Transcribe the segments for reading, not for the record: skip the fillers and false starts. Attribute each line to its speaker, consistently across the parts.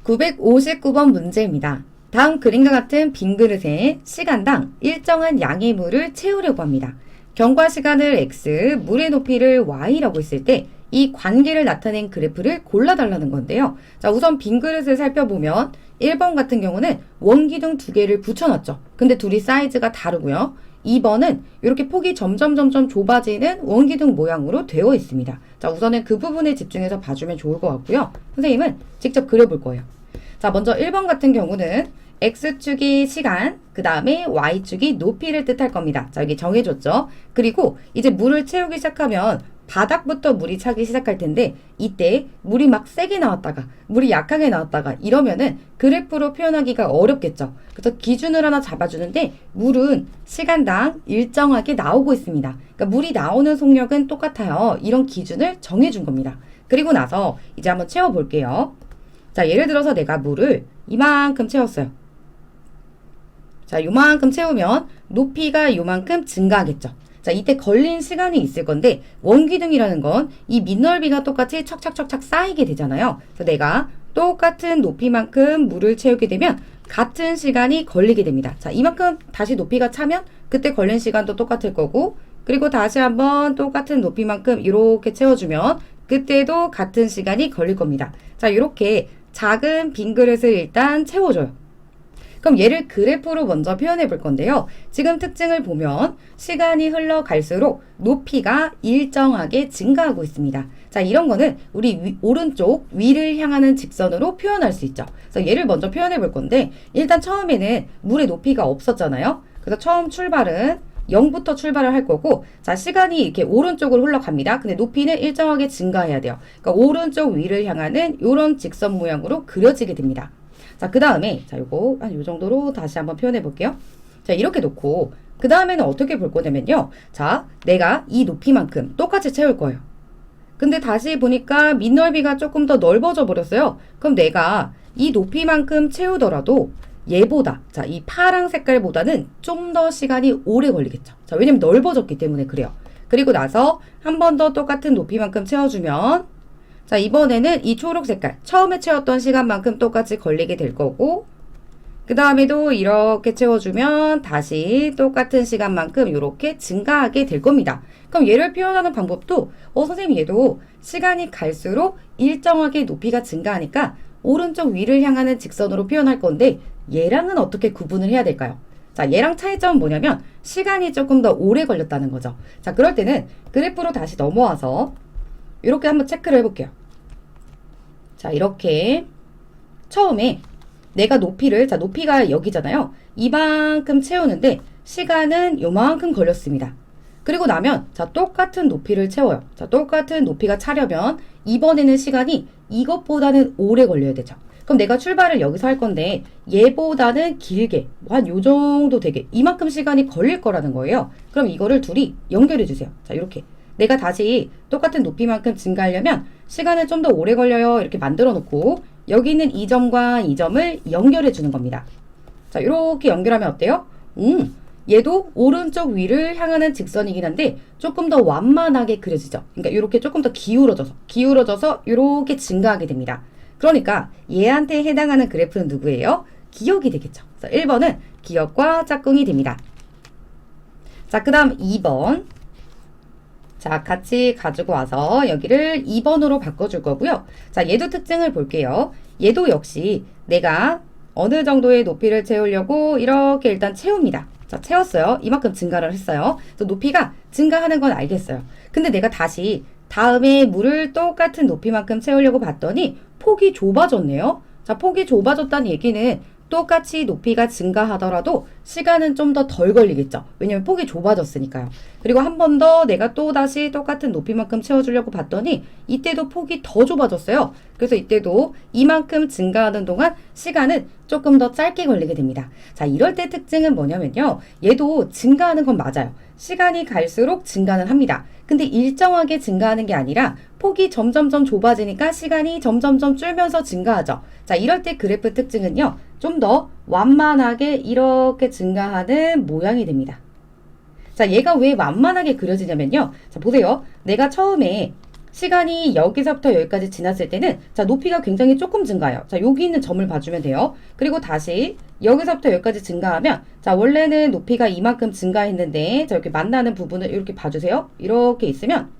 Speaker 1: 959번 문제입니다. 다음 그림과 같은 빈 그릇에 시간당 일정한 양의 물을 채우려고 합니다. 경과 시간을 x, 물의 높이를 y라고 했을 때 이 관계를 나타낸 그래프를 골라달라는 건데요. 자, 우선 빈 그릇을 살펴보면 1번 같은 경우는 원기둥 두 개를 붙여놨죠. 근데 둘이 사이즈가 다르고요. 2번은 이렇게 폭이 점점 좁아지는 원기둥 모양으로 되어 있습니다. 자, 우선은 그 부분에 집중해서 봐주면 좋을 것 같고요. 선생님은 직접 그려볼 거예요. 자, 먼저 1번 같은 경우는 X축이 시간, 그 다음에 Y축이 높이를 뜻할 겁니다. 자, 여기 정해줬죠. 그리고 이제 물을 채우기 시작하면 바닥부터 물이 차기 시작할 텐데 이때 물이 막 세게 나왔다가 물이 약하게 나왔다가 이러면은 그래프로 표현하기가 어렵겠죠. 그래서 기준을 하나 잡아주는데 물은 시간당 일정하게 나오고 있습니다. 그러니까 물이 나오는 속력은 똑같아요. 이런 기준을 정해준 겁니다. 그리고 나서 이제 한번 채워볼게요. 자, 예를 들어서 내가 물을 이만큼 채웠어요. 자, 요만큼 채우면 높이가 요만큼 증가하겠죠. 자, 이때 걸린 시간이 있을 건데 원기둥이라는 건 이 밑넓이가 똑같이 척척척척 쌓이게 되잖아요. 그래서 내가 똑같은 높이만큼 물을 채우게 되면 같은 시간이 걸리게 됩니다. 자, 이만큼 다시 높이가 차면 그때 걸린 시간도 똑같을 거고, 그리고 다시 한번 똑같은 높이만큼 이렇게 채워주면 그때도 같은 시간이 걸릴 겁니다. 자, 이렇게 작은 빈 그릇을 일단 채워줘요. 그럼 얘를 그래프로 먼저 표현해 볼 건데요. 지금 특징을 보면 시간이 흘러갈수록 높이가 일정하게 증가하고 있습니다. 자, 이런 거는 우리 오른쪽 위를 향하는 직선으로 표현할 수 있죠. 그래서 얘를 먼저 표현해 볼 건데 일단 처음에는 물의 높이가 없었잖아요. 그래서 처음 출발은 0부터 출발을 할 거고, 자, 시간이 이렇게 오른쪽으로 흘러갑니다. 근데 높이는 일정하게 증가해야 돼요. 그러니까 오른쪽 위를 향하는 이런 직선 모양으로 그려지게 됩니다. 자, 그 다음에, 자, 요거, 한 요 정도로 다시 한번 표현해 볼게요. 자, 이렇게 놓고, 그 다음에는 어떻게 볼 거냐면요. 자, 내가 이 높이만큼 똑같이 채울 거예요. 근데 다시 보니까 밑넓이가 조금 더 넓어져 버렸어요. 그럼 내가 이 높이만큼 채우더라도 얘보다, 자, 이 파랑 색깔보다는 좀 더 시간이 오래 걸리겠죠. 자, 왜냐면 넓어졌기 때문에 그래요. 그리고 나서 한 번 더 똑같은 높이만큼 채워주면, 자, 이번에는 이 초록 색깔 처음에 채웠던 시간만큼 똑같이 걸리게 될 거고, 그 다음에도 이렇게 채워주면 다시 똑같은 시간만큼 이렇게 증가하게 될 겁니다. 그럼 얘를 표현하는 방법도 선생님 얘도 시간이 갈수록 일정하게 높이가 증가하니까 오른쪽 위를 향하는 직선으로 표현할 건데 얘랑은 어떻게 구분을 해야 될까요? 자, 얘랑 차이점은 뭐냐면 시간이 조금 더 오래 걸렸다는 거죠. 자, 그럴 때는 그래프로 다시 넘어와서 이렇게 한번 체크를 해볼게요. 자, 이렇게 처음에 내가 높이를, 자, 높이가 여기잖아요. 이만큼 채우는데 시간은 요만큼 걸렸습니다. 그리고 나면 자, 똑같은 높이를 채워요. 자, 똑같은 높이가 차려면 이번에는 시간이 이것보다는 오래 걸려야 되죠. 그럼 내가 출발을 여기서 할 건데 얘보다는 길게 한 요 정도 되게 이만큼 시간이 걸릴 거라는 거예요. 그럼 이거를 둘이 연결해 주세요. 자, 이렇게 내가 다시 똑같은 높이만큼 증가하려면 시간은 좀 더 오래 걸려요. 이렇게 만들어 놓고 여기 있는 이 점과 이 점을 연결해 주는 겁니다. 자, 이렇게 연결하면 어때요? 얘도 오른쪽 위를 향하는 직선이긴 한데 조금 더 완만하게 그려지죠. 그러니까 이렇게 조금 더 기울어져서 이렇게 증가하게 됩니다. 그러니까 얘한테 해당하는 그래프는 누구예요? 기역이 되겠죠. 그래서 1번은 기역과 짝꿍이 됩니다. 자, 그 다음 2번. 자, 같이 가지고 와서 여기를 2번으로 바꿔줄 거고요. 자, 얘도 특징을 볼게요. 얘도 역시 내가 어느 정도의 높이를 채우려고 이렇게 일단 채웁니다. 자, 채웠어요. 이만큼 증가를 했어요. 그래서 높이가 증가하는 건 알겠어요. 근데 내가 다시 다음에 물을 똑같은 높이만큼 채우려고 봤더니 폭이 좁아졌네요. 자, 폭이 좁아졌다는 얘기는 똑같이 높이가 증가하더라도 시간은 좀 더 덜 걸리겠죠. 왜냐면 폭이 좁아졌으니까요. 그리고 한 번 더 내가 또 다시 똑같은 높이만큼 채워주려고 봤더니 이때도 폭이 더 좁아졌어요. 그래서 이때도 이만큼 증가하는 동안 시간은 조금 더 짧게 걸리게 됩니다. 자, 이럴 때 특징은 뭐냐면요. 얘도 증가하는 건 맞아요. 시간이 갈수록 증가는 합니다. 근데 일정하게 증가하는 게 아니라 폭이 점점점 좁아지니까 시간이 점점점 줄면서 증가하죠. 자, 이럴 때 그래프 특징은요. 좀 더 완만하게 이렇게 증가하는 모양이 됩니다. 자, 얘가 왜 완만하게 그려지냐면요. 자, 보세요. 내가 처음에 시간이 여기서부터 여기까지 지났을 때는 자, 높이가 굉장히 조금 증가해요. 자, 여기 있는 점을 봐주면 돼요. 그리고 다시 여기서부터 여기까지 증가하면 자, 원래는 높이가 이만큼 증가했는데 자, 이렇게 만나는 부분을 이렇게 봐주세요. 이렇게 있으면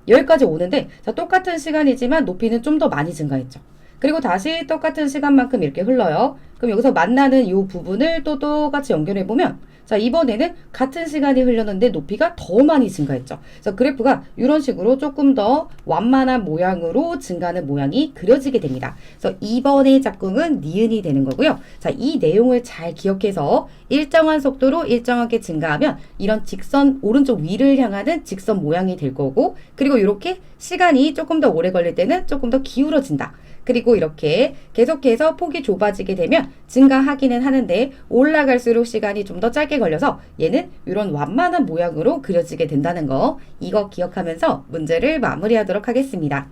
Speaker 1: 여기까지 오는데 자, 똑같은 시간이지만 높이는 좀 더 많이 증가했죠. 그리고 다시 똑같은 시간만큼 이렇게 흘러요. 그럼 여기서 만나는 이 부분을 또 똑같이 연결해보면 자, 이번에는 같은 시간이 흘렀는데 높이가 더 많이 증가했죠. 그래서 그래프가 이런 식으로 조금 더 완만한 모양으로 증가하는 모양이 그려지게 됩니다. 그래서 2번의 짝꿍은 니은이 되는 거고요. 자, 이 내용을 잘 기억해서 일정한 속도로 일정하게 증가하면 이런 직선 오른쪽 위를 향하는 직선 모양이 될 거고, 그리고 이렇게 시간이 조금 더 오래 걸릴 때는 조금 더 기울어진다. 그리고 이렇게 계속해서 폭이 좁아지게 되면 증가하기는 하는데 올라갈수록 시간이 좀 더 짧게 걸려서 얘는 이런 완만한 모양으로 그려지게 된다는 거, 이거 기억하면서 문제를 마무리하도록 하겠습니다.